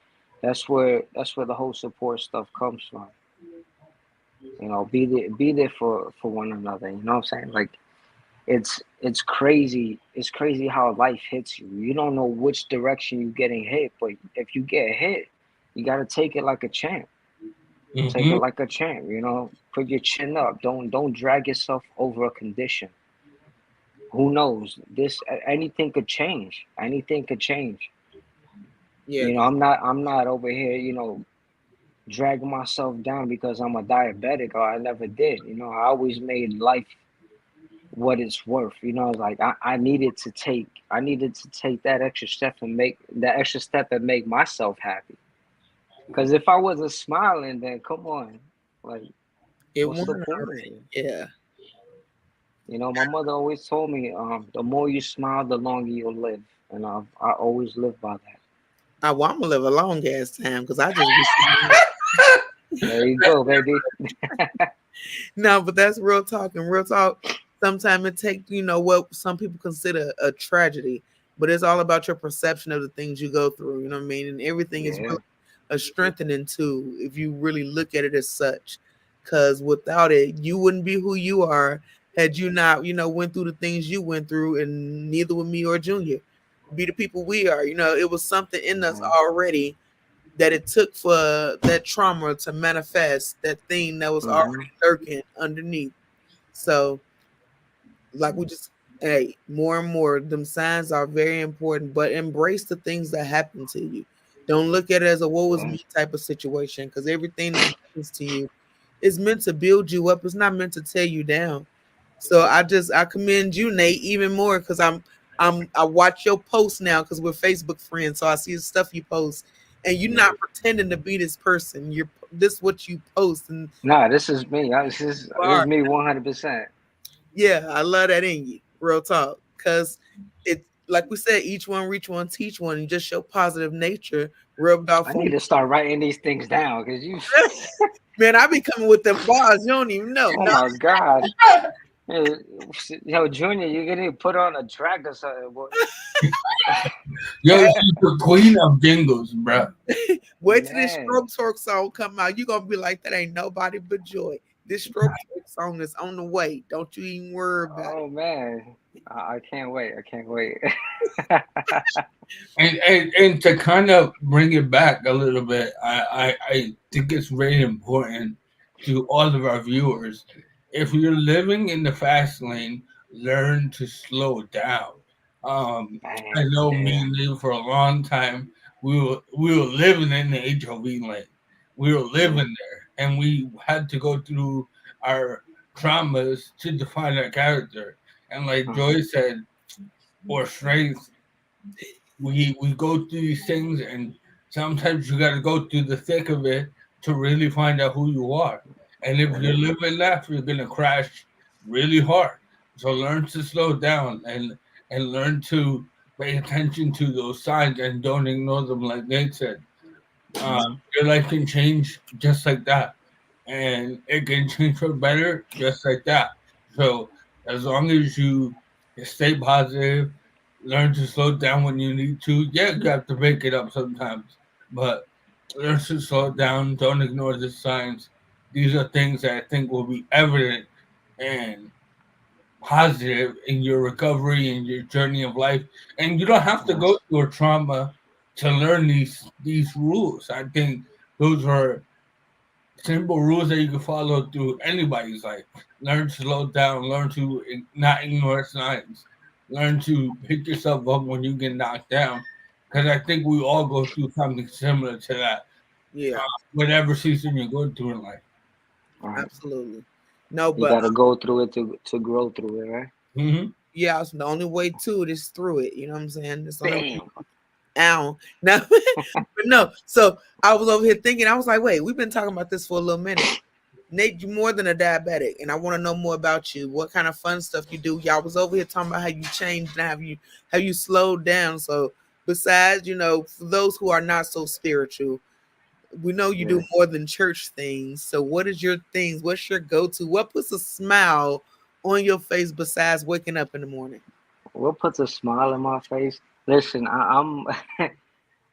that's where the whole support stuff comes from. Be there for one another. You know what I'm saying? Like, it's crazy. It's crazy how life hits you. You don't know which direction you're getting hit, but if you get hit, you got to take it like a champ. Take it Hmm. like a champ. Put your chin up. Don't drag yourself over a condition. Who knows? Anything could change. Anything could change. Yeah. I'm not over here, dragging myself down because I'm a diabetic or I never did. I always made life what it's worth. Like I needed to take that extra step and make myself happy. Because if I wasn't smiling, then come on, like, It what's won the point? already. Yeah. My mother always told me, the more you smile, the longer you'll live, and I always live by that. Well, I'm gonna live a long ass time because I just be smiling. There you go, baby. No, but that's real talk and real talk. Sometimes it takes, what some people consider a tragedy, but it's all about your perception of the things you go through. You know what I mean? And everything is Yeah, really a strengthening tool if you really look at it as such. Because without it, you wouldn't be who you are had you not, went through the things you went through, and neither would me or Junior be the people we are. It was something in us yeah. already that it took for that trauma to manifest that thing that was Hmm. already lurking underneath. So, like we just, hey, more and more, them signs are very important, but embrace the things that happen to you. Don't look at it as a woe is Yeah, me type of situation because everything that happens to you is meant to build you up. It's not meant to tear you down. So I commend you, Nate, even more because I watch your posts now because we're Facebook friends. So I see the stuff you post, and you're yeah. not pretending to be this person. You're this what you post, and Nah, this is me. This is me 100%. yeah, I love that in you. Real talk. Cause it like we said, each one reach one, teach one, and just show positive nature rubbed off I on need to start writing these things down because you. man, I be coming with them bars. You don't even know. Oh No, my God. Hey, yo, Junior, you're gonna put on a track or something. Yo, she's the queen of jingles, bro. wait till this Man, stroke talk song come out. You gonna be like, that ain't nobody but Joy. This stroke song is on the way. Don't you even worry about Oh man, I can't wait. I can't wait. And to kind of bring it back a little bit, I think it's very important to all of our viewers. If you're living in the fast lane, learn to slow down. I Man, know me yeah. and you for a long time. We were living in the HOV lane. We were living Mhm. there, and we had to go through our traumas to define our character. And like Mhm. Joy said, or strength, we go through these things, and sometimes you got to go through the thick of it to really find out who you are. And if you're Mhm. living left, you're gonna crash really hard. So learn to slow down and learn to pay attention to those signs and don't ignore them, like Nate said. uh, Mhm. your life can change just like that, and it can change for better just like that. So as long as you stay positive, learn to slow down when you need to. Yeah, you have to break it up sometimes, but learn to slow down. Don't ignore the signs. These are things that I think will be evident and positive in your recovery and your journey of life. And you don't have to go Yes. through a trauma to learn these rules. I think those are simple rules that you can follow through anybody's life. Learn to slow down, learn to not ignore signs, learn to pick yourself up when you get knocked down. Because I think we all go through something similar to that, yeah, whatever season you're going through in life. All right. absolutely. No, You but got to go through it to grow through it, right? Hmm. yeah, it's the only way to it is through it. You know what I'm saying? It's the only Bam. Ow. No, but no. So I was over here thinking, I was like, wait, we've been talking about this for a little minute. Nate, you're more than a diabetic, and I want to know more about you. What kind of fun stuff you do? Y'all was over here talking about how you changed and have you slowed down. So besides, for those who are not so spiritual, we know you do Yeah. more than church things. So what is your things? What's your go-to? What puts a smile on your face besides waking up in the morning? What puts a smile on my face? Listen, I'm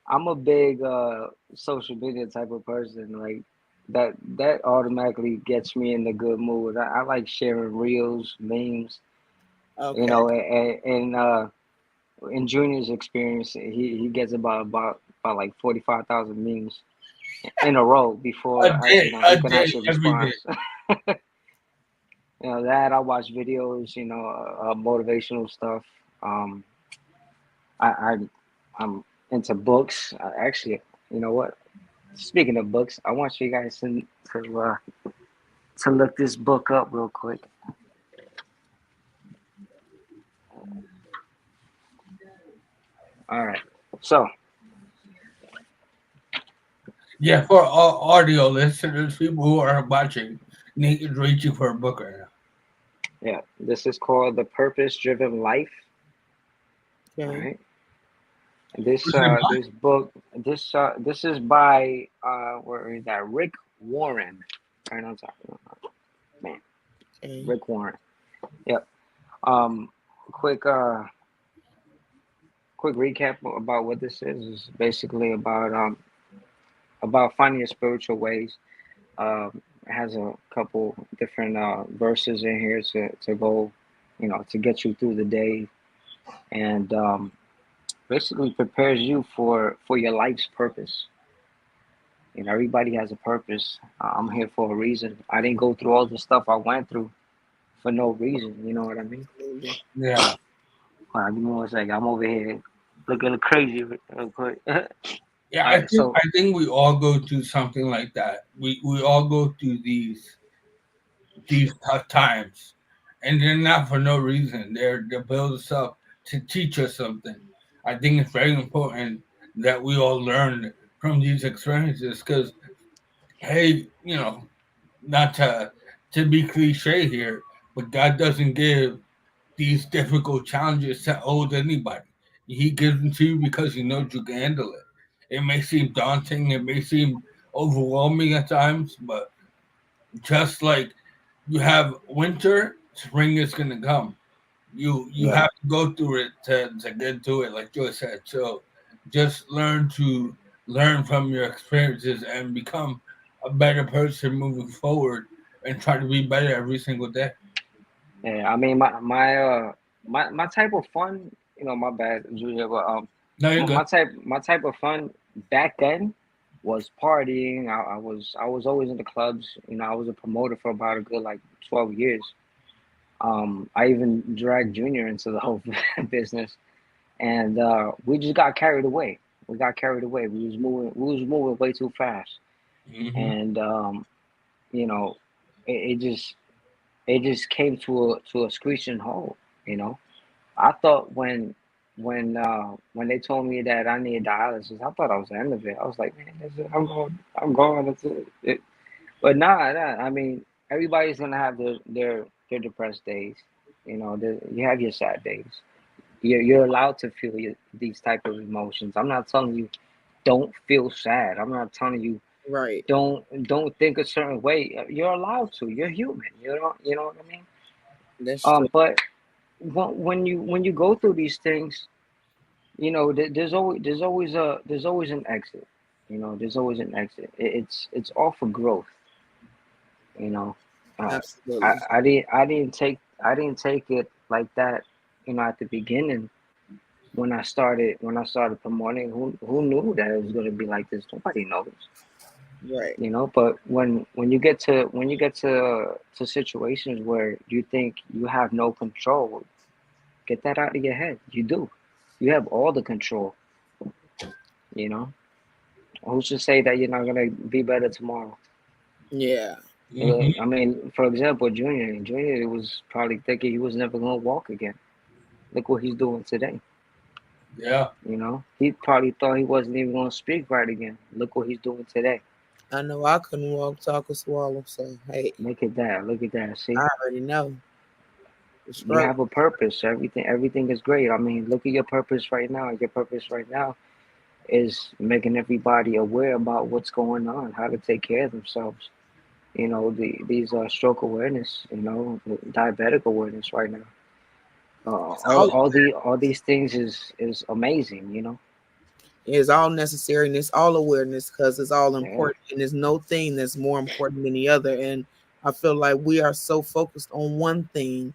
I'm a big social media type of person. Like that automatically gets me in the good mood. I like sharing reels, memes, you Okay. know, and in Junior's experience, he gets about like 45,000 memes in a row before he A can day, actually every respond. day. That I watch videos, motivational stuff. Um, I I'm into books. Actually, you know what? Speaking of books, I want you guys to look this book up real quick. All right. So Yeah, for all audio listeners, people who are watching, Nate is reaching for a book right now. yeah, this is called The Purpose Driven Life. All Okay. right. This What's it about? this book this is by where is that, Rick Warren. Right on top. Man, Okay. Rick Warren. Yep. Um, quick quick recap about what this is basically about finding your spiritual ways. It has a couple different verses in here to go, to get you through the day, and basically prepares you for your life's purpose. Everybody has a purpose. I'm here for a reason. I didn't go through all the stuff I went through for no reason. You know what I mean? Absolutely. Yeah. Hold on, give me 1 second. I'm over here looking crazy real quick. All Yeah, I right, think so I think we all go through something like that. We all go through these tough times, and they're not for no reason. They're built us up to teach us something. I think it's very important that we all learn from these experiences because, hey, not to be cliche here, but God doesn't give these difficult challenges to hold anybody. He gives them to you because he knows you can handle it. It may seem daunting, it may seem overwhelming at times, but just like you have winter, spring is gonna come. You yeah, have to go through it to get to it, like Joe said. So just learn from your experiences and become a better person moving forward and try to be better every single day. Yeah, I mean my type of fun, my bad, Julia, but No, you're good. my type of fun back then was partying. I was always in the clubs. I was a promoter for about a good like 12 years. I even dragged Junior into the whole business, and we just got carried away. We got carried away. We was moving way too fast, Hmm. and you know, it just came to a screeching halt. You know, I thought when they told me that I needed dialysis, I thought I was the end of it. I was like, man, that's it. I'm going. That's it. But nah. I mean, everybody's gonna have their depressed days. You have your sad days. You're allowed to feel these type of emotions. I'm not telling you don't feel sad. I'm not telling you Right. don't think a certain way. You're allowed to. You're human. You know what I mean. That's true. But when you go through these things, there's always an exit. There's always an exit. It's all for growth. You know, uh, I, Absolutely. I didn't take it like that. At the beginning when I started promoting, who knew that it was going to be like this? Nobody knows. Right. But when you get to situations where you think you have no control, get that out of your head. You do. You have all the control. You know. Who's to say that you're not gonna be better tomorrow? Yeah. Hmm. I mean, for example, Junior. Junior was probably thinking he was never gonna walk again. Look what he's doing today. Yeah. He probably thought he wasn't even gonna speak right again. Look what he's doing today. I know I couldn't walk, talk, or swallow. So hey, Look at that. Look at that. See, I already know the you struggle. have a purpose. Everything is great. I mean, look at your purpose right now. Your purpose right now is making everybody aware about what's going on, how to take care of themselves. These stroke awareness, diabetic awareness right now. It's All all all the all these things is amazing. it's all necessary and it's all awareness because it's all Yeah, important and there's no thing that's more important than the other. And I feel like we are so focused on one thing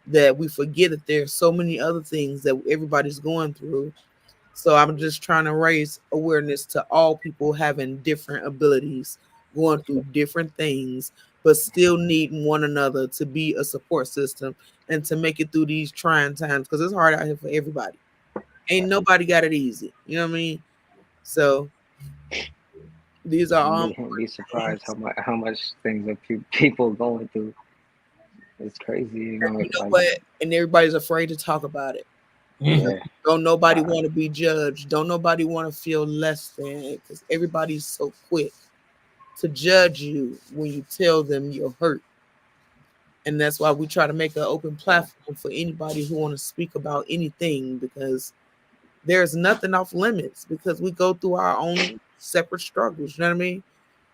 that we forget that there's so many other things that everybody's going through. So I'm just trying to raise awareness to all people having different abilities, going through different things, but still needing one another to be a support system and to make it through these trying times because it's hard out here for everybody. Ain't nobody got it easy. You know what I mean? So these are you'd all be surprised how things. much things that people going through. It's crazy, And you know like what? And everybody's afraid to talk about it. You know, Hmm. yeah. don't nobody I, want to be judged. Don't nobody want to feel less than because everybody's so quick to judge you when you tell them you're hurt. And that's why we try to make an open platform for anybody who want to speak about anything because there's nothing off limits because we go through our own separate struggles. You know what I mean?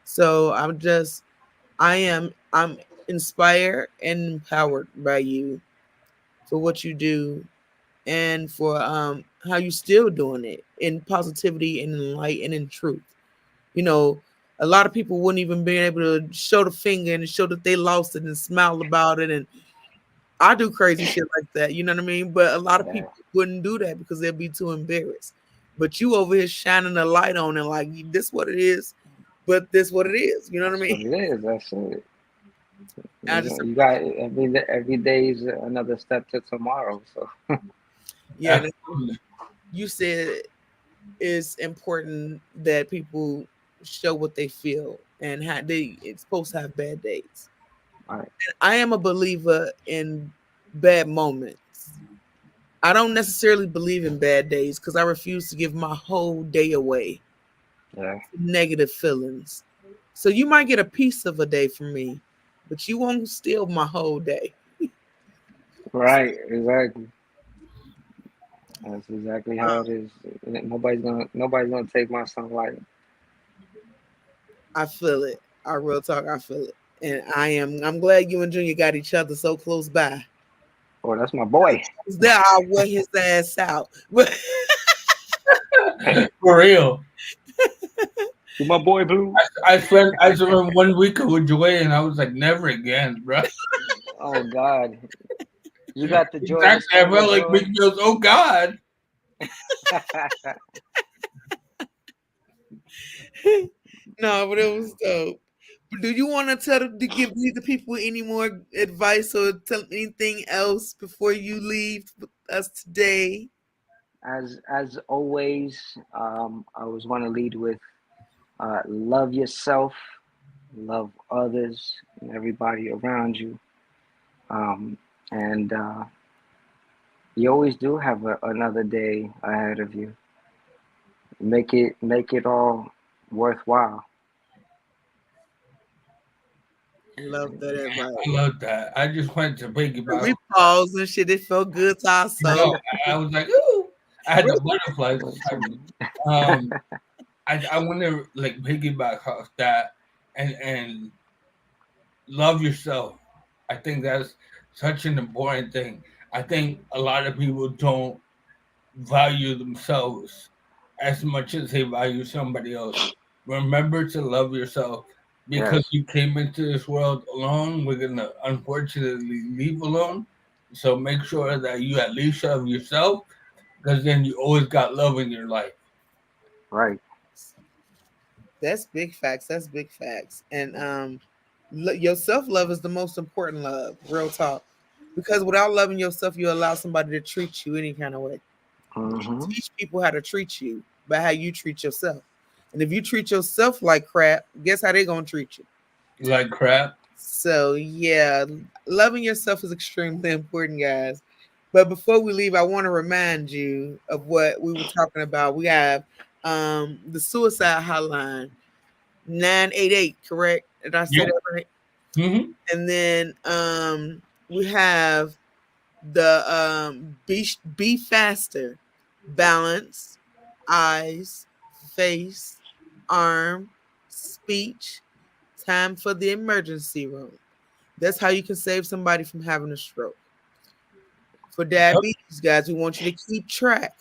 So I'm inspired and empowered by you for what you do and for how you still doing it in positivity and in light and in truth. You know, a lot of people wouldn't even be able to show the finger and show that they lost it and smile about it. And I do crazy shit like that, you know what I mean? But a lot of yeah. people wouldn't do that because they'd be too embarrassed. But you over here shining a light on it like this what it is, but this what it is. You know what I That's mean? what it is. That's it. I just You got every day is another step to tomorrow. So yeah, Absolutely. you said it's important that people show what they feel and how they it's supposed to have bad days. all right, I am a believer in bad moments. I don't necessarily believe in bad days because I refuse to give my whole day away yeah, to negative feelings. So you might get a piece of a day from me, but you won't steal my whole day. right, exactly. That's exactly how it Um, is. Nobody's gonna take my sunlight. I feel it. I real talk. I feel it, and I'm glad you and Junior got each other so close by. Oh, that's my boy. There, I'll wear his ass out. But For real. You my boy Blue. I spent 1 week with Joy, and I was like, never again, bro. Oh God. You got the joy to Exactly. I spend felt with like Big Mills. Oh God. No, but it was dope. But do you want to give the people any more advice or tell them anything else before you leave with us today? As always, I always want to lead with love yourself, love others, and everybody around you. Um, and you always do have another day ahead of you. Make it all worthwhile. Love that advice. I love that. I just went to piggyback. We paused and shit. It felt good to our soul. No, I was like, ooh. I had the butterflies. Um, I want to like piggyback off that and love yourself. I think that's such an important thing. I think a lot of people don't value themselves as much as they value somebody else. Remember to love yourself because Yes. you came into this world alone. We're gonna unfortunately leave alone. So make sure that you at least love yourself because then you always got love in your life. Right. That's big facts. That's big facts. And your self love is the most important love. Real talk. Because without loving yourself, you allow somebody to treat you any kind of way. Mm-hmm. Teach people how to treat you by how you treat yourself. And if you treat yourself like crap, guess how they're gonna treat you. Like crap. So yeah, loving yourself is extremely important, guys. But before we leave, I want to remind you of what we were talking about. We have the suicide hotline 988, correct? Did I say Yep. that right? Mm-hmm. And then we have the be faster, balance, eyes, face, arm, speech, time for the emergency room. That's how you can save somebody from having a stroke. For diabetes, guys, we want you to keep track.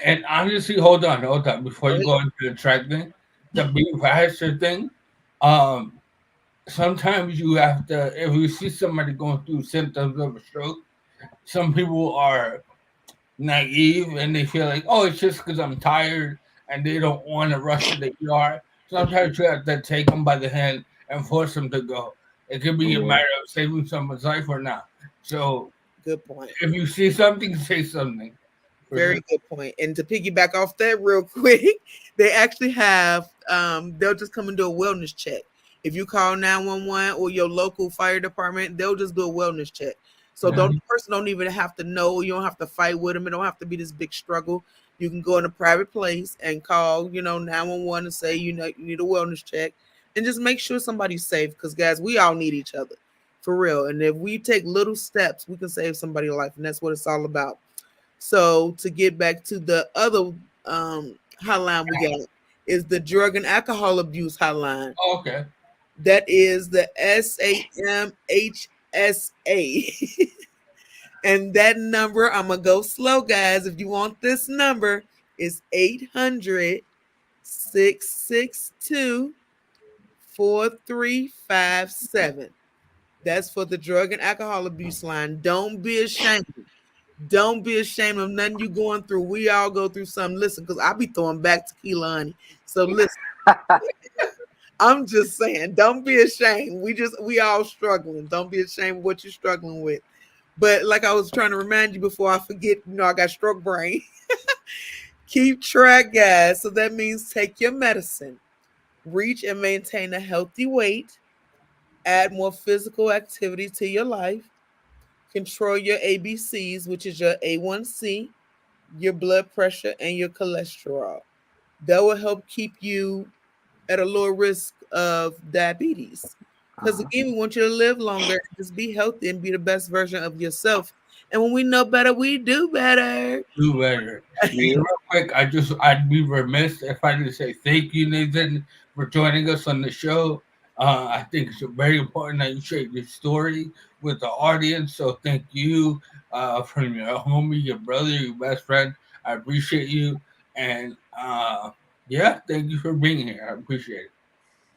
And honestly, hold on. Before you Right? go into the track thing, the be faster thing, um, sometimes you have to, if you see somebody going through symptoms of a stroke, some people are naive and they feel like, oh, it's just because I'm tired and they don't want to rush to the ER. Sometimes you have to take them by the hand and force them to go. It could be a Yeah. matter of saving someone's life or not. So Good point. if you see something, say something. For Very sure. good point. And to piggyback off that real quick, they actually have they'll just come and do a wellness check. If you call 911 or your local fire department, they'll just do a wellness check. So Mhm. the person don't even have to know. You don't have to fight with them. It don't have to be this big struggle. You can go in a private place and call, 911 and say, you need a wellness check and just make sure somebody's safe. Because guys, we all need each other for real. And if we take little steps, we can save somebody's life. And that's what it's all about. So to get back to the other hotline we got is the drug and alcohol abuse hotline. Oh, okay. That is the SAMHSA. And that number, I'm gonna go slow, guys. If you want this number, is 800-662-4357. That's for the drug and alcohol abuse line. Don't be ashamed. Don't be ashamed of nothing you going through. We all go through something. Listen, because I be throwing back tequila, honey. So listen, I'm just saying, don't be ashamed. We all struggling. Don't be ashamed of what you're struggling with. But like I was trying to remind you before I forget, I got stroke brain. Keep track, guys. So that means take your medicine, reach and maintain a healthy weight, add more physical activity to your life, control your ABCs, which is your A1C, your blood pressure, and your cholesterol. That will help keep you at a lower risk of diabetes. Because Uh-huh. again, we want you to live longer, just be healthy, and be the best version of yourself. And when we know better, we do better. Do better. Yeah. Real quick, I'd be remiss if I didn't say thank you, Nathan, for joining us on the show. I think it's very important that you share your story with the audience. So thank you from your homie, your brother, your best friend. I appreciate you. And Yeah, thank you for being here. I appreciate it.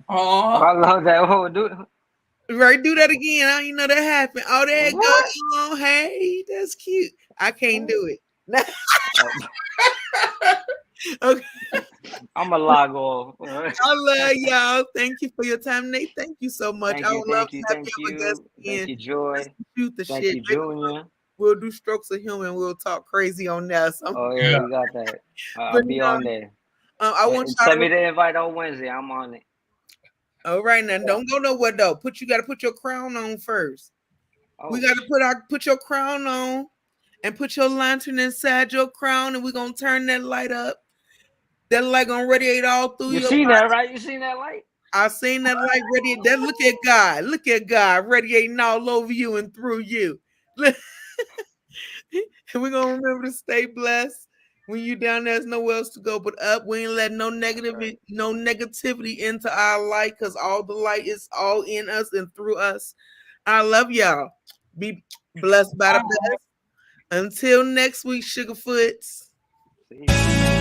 Oh, Oh, I love that. Oh, dude. Right, do that again. How you know that happened? Oh, there it What? goes. Oh, hey, that's cute. I can't do it. Oh, Okay. I'm a log off. I love y'all. Thank you for your time, Nate. Thank you so much. Thank I you, would love thank to you, have thank you on a guest you, thank again. you, Let's Joy. shoot the Thank shit. you, Maybe Junior. we'll do Strokes of Humor and we'll talk crazy on that. Oh yeah, yeah. we got that. I'll But be on there. I want And y'all send to. me the invite on Wednesday. I'm on it. All right, now don't go nowhere though. You got to put your crown on first. We Oh, got to put your crown on and put your lantern inside your crown, and we're gonna turn that light up. That light gonna radiate all through you your seen body. that, right? You seen that light? I seen that light radiate. That look at God. Look at God radiating all over you and through you. And we're gonna remember to stay blessed. When you down there's nowhere else to go but up. We ain't let no negativity into our light, because all the light is all in us and through us. I love y'all. Be blessed by the best. Until next week, Sugarfoots. See you.